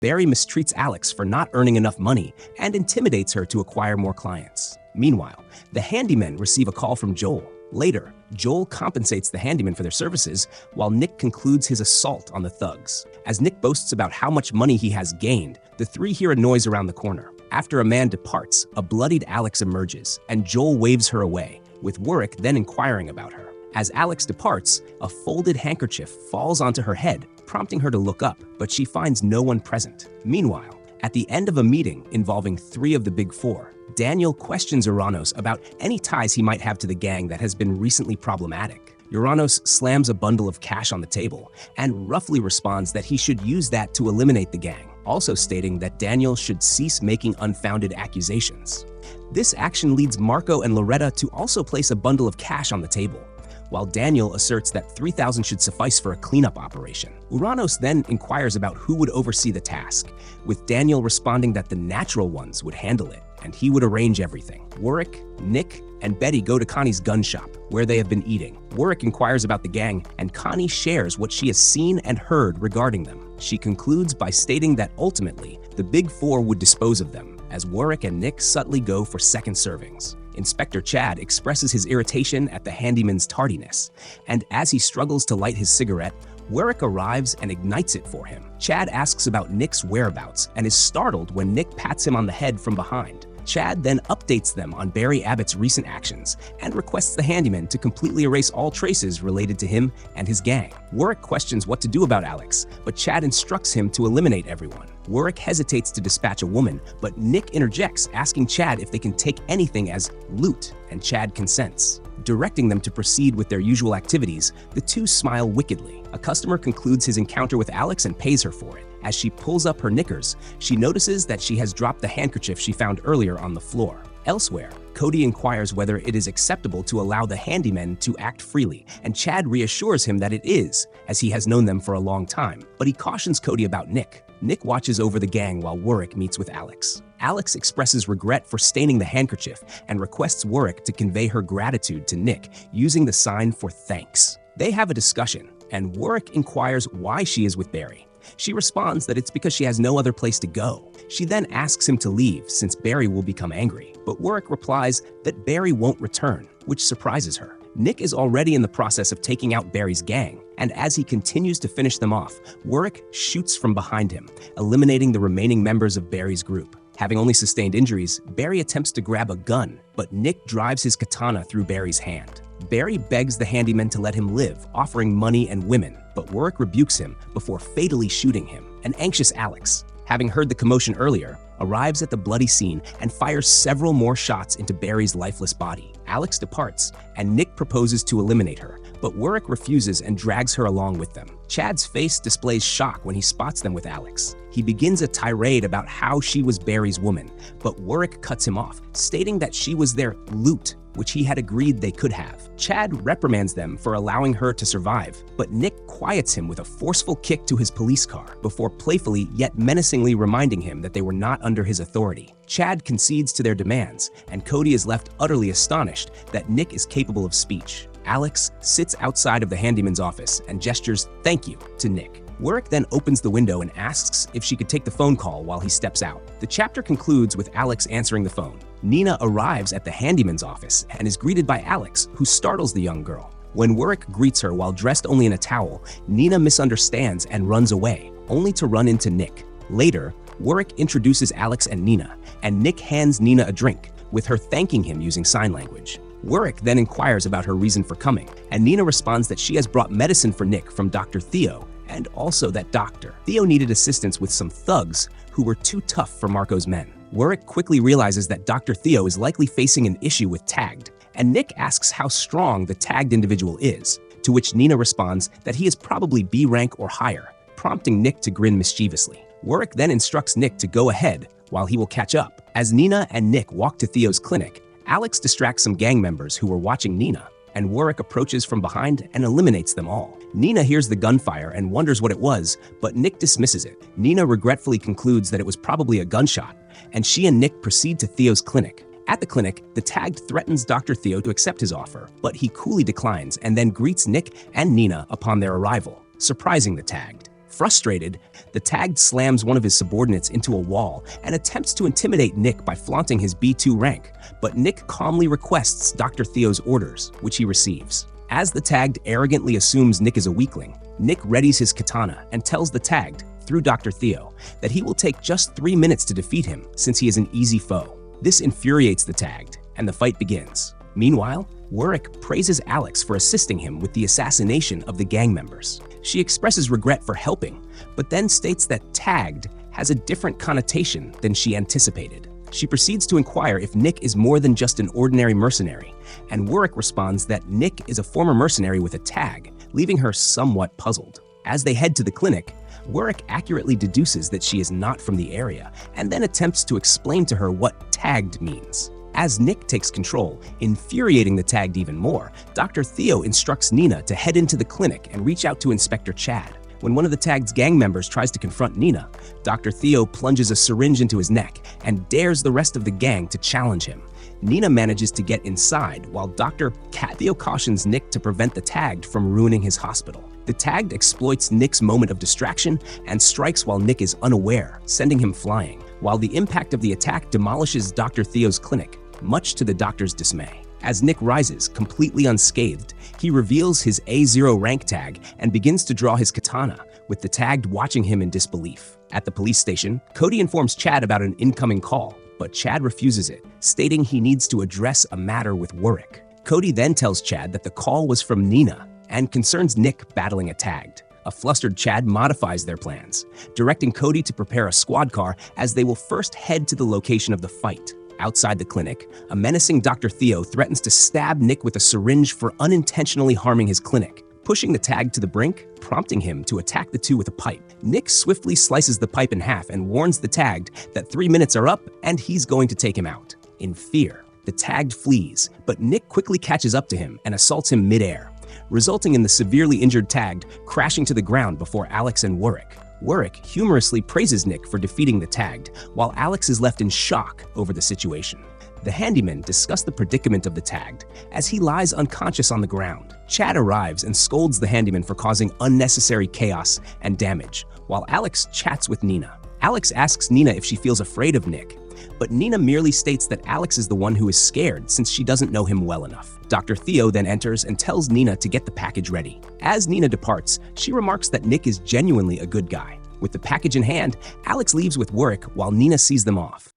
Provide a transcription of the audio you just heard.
Barry mistreats Alex for not earning enough money and intimidates her to acquire more clients. Meanwhile, the handymen receive a call from Joel. Later, Joel compensates the handyman for their services while Nick concludes his assault on the thugs. As Nick boasts about how much money he has gained, the three hear a noise around the corner. After a man departs, a bloodied Alex emerges, and Joel waves her away, with Warwick then inquiring about her. As Alex departs, a folded handkerchief falls onto her head, prompting her to look up, but she finds no one present. Meanwhile, at the end of a meeting involving three of the Big Four, Daniel questions Uranos about any ties he might have to the gang that has been recently problematic. Uranos slams a bundle of cash on the table and roughly responds that he should use that to eliminate the gang, also stating that Daniel should cease making unfounded accusations. This action leads Marco and Loretta to also place a bundle of cash on the table, while Daniel asserts that 3,000 should suffice for a cleanup operation. Uranos then inquires about who would oversee the task, with Daniel responding that the natural ones would handle it, and he would arrange everything. Warwick, Nick, and Betty go to Connie's gun shop, where they have been eating. Warwick inquires about the gang, and Connie shares what she has seen and heard regarding them. She concludes by stating that ultimately, the Big Four would dispose of them, as Warwick and Nick subtly go for second servings. Inspector Chad expresses his irritation at the handyman's tardiness, and as he struggles to light his cigarette, Warwick arrives and ignites it for him. Chad asks about Nick's whereabouts and is startled when Nick pats him on the head from behind. Chad then updates them on Barry Abbott's recent actions and requests the handyman to completely erase all traces related to him and his gang. Warwick questions what to do about Alex, but Chad instructs him to eliminate everyone. Warwick hesitates to dispatch a woman, but Nick interjects, asking Chad if they can take anything as loot, and Chad consents. Directing them to proceed with their usual activities, the two smile wickedly. A customer concludes his encounter with Alex and pays her for it. As she pulls up her knickers, she notices that she has dropped the handkerchief she found earlier on the floor. Elsewhere, Cody inquires whether it is acceptable to allow the handymen to act freely, and Chad reassures him that it is, as he has known them for a long time, but he cautions Cody about Nick. Nick watches over the gang while Warwick meets with Alex. Alex expresses regret for staining the handkerchief and requests Warwick to convey her gratitude to Nick using the sign for thanks. They have a discussion, and Warwick inquires why she is with Barry. She responds that it's because she has no other place to go. She then asks him to leave since Barry will become angry, but Warwick replies that Barry won't return, which surprises her. Nick is already in the process of taking out Barry's gang, and as he continues to finish them off, Warwick shoots from behind him, eliminating the remaining members of Barry's group. Having only sustained injuries, Barry attempts to grab a gun, but Nick drives his katana through Barry's hand. Barry begs the handyman to let him live, offering money and women, but Warwick rebukes him before fatally shooting him. An anxious Alex, having heard the commotion earlier, arrives at the bloody scene and fires several more shots into Barry's lifeless body. Alex departs, and Nick proposes to eliminate her, but Warwick refuses and drags her along with them. Chad's face displays shock when he spots them with Alex. He begins a tirade about how she was Barry's woman, but Warwick cuts him off, stating that she was their loot, which he had agreed they could have. Chad reprimands them for allowing her to survive, but Nick quiets him with a forceful kick to his police car before playfully yet menacingly reminding him that they were not under his authority. Chad concedes to their demands, and Cody is left utterly astonished that Nick is capable of speech. Alex sits outside of the handyman's office and gestures "thank you" to Nick. Warwick then opens the window and asks if she could take the phone call while he steps out. The chapter concludes with Alex answering the phone. Nina arrives at the handyman's office and is greeted by Alex, who startles the young girl. When Warwick greets her while dressed only in a towel, Nina misunderstands and runs away, only to run into Nick. Later, Warwick introduces Alex and Nina, and Nick hands Nina a drink, with her thanking him using sign language. Warwick then inquires about her reason for coming, and Nina responds that she has brought medicine for Nick from Dr. Theo, and also that Dr. Theo needed assistance with some thugs who were too tough for Marco's men. Warwick quickly realizes that Dr. Theo is likely facing an issue with Tagged, and Nick asks how strong the tagged individual is, to which Nina responds that he is probably B rank or higher, prompting Nick to grin mischievously. Warwick then instructs Nick to go ahead while he will catch up. As Nina and Nick walk to Theo's clinic, Alex distracts some gang members who were watching Nina, and Warwick approaches from behind and eliminates them all. Nina hears the gunfire and wonders what it was, but Nick dismisses it. Nina regretfully concludes that it was probably a gunshot, and she and Nick proceed to Theo's clinic. At the clinic, the tagged threatens Dr. Theo to accept his offer, but he coolly declines and then greets Nick and Nina upon their arrival, surprising the tagged. Frustrated, the tagged slams one of his subordinates into a wall and attempts to intimidate Nick by flaunting his B2 rank, but Nick calmly requests Dr. Theo's orders, which he receives. As the tagged arrogantly assumes Nick is a weakling, Nick readies his katana and tells the tagged, through Dr. Theo, that he will take just 3 minutes to defeat him since he is an easy foe. This infuriates the tagged, and the fight begins. Meanwhile, Warwick praises Alex for assisting him with the assassination of the gang members. She expresses regret for helping, but then states that tagged has a different connotation than she anticipated. She proceeds to inquire if Nick is more than just an ordinary mercenary, and Warwick responds that Nick is a former mercenary with a tag, leaving her somewhat puzzled. As they head to the clinic, Warwick accurately deduces that she is not from the area, and then attempts to explain to her what tagged means. As Nick takes control, infuriating the tagged even more, Dr. Theo instructs Nina to head into the clinic and reach out to Inspector Chad. When one of the tagged's gang members tries to confront Nina, Dr. Theo plunges a syringe into his neck and dares the rest of the gang to challenge him. Nina manages to get inside while Dr. Theo cautions Nick to prevent the tagged from ruining his hospital. The tagged exploits Nick's moment of distraction and strikes while Nick is unaware, sending him flying, while the impact of the attack demolishes Dr. Theo's clinic, much to the doctor's dismay. As Nick rises, completely unscathed, he reveals his A0 rank tag and begins to draw his katana, with the tagged watching him in disbelief. At the police station, Cody informs Chad about an incoming call, but Chad refuses it, stating he needs to address a matter with Warwick. Cody then tells Chad that the call was from Nina and concerns Nick battling a tagged. A flustered Chad modifies their plans, directing Cody to prepare a squad car as they will first head to the location of the fight. Outside the clinic, a menacing Dr. Theo threatens to stab Nick with a syringe for unintentionally harming his clinic, pushing the tagged to the brink, prompting him to attack the two with a pipe. Nick swiftly slices the pipe in half and warns the tagged that 3 minutes are up and he's going to take him out. In fear, the tagged flees, but Nick quickly catches up to him and assaults him midair, resulting in the severely injured tagged crashing to the ground before Alex and Warwick. Warwick humorously praises Nick for defeating the tagged, while Alex is left in shock over the situation. The handymen discuss the predicament of the tagged as he lies unconscious on the ground. Chad arrives and scolds the handyman for causing unnecessary chaos and damage, while Alex chats with Nina. Alex asks Nina if she feels afraid of Nick, but Nina merely states that Alex is the one who is scared since she doesn't know him well enough. Dr. Theo then enters and tells Nina to get the package ready. As Nina departs, she remarks that Nick is genuinely a good guy. With the package in hand, Alex leaves with Warwick while Nina sees them off.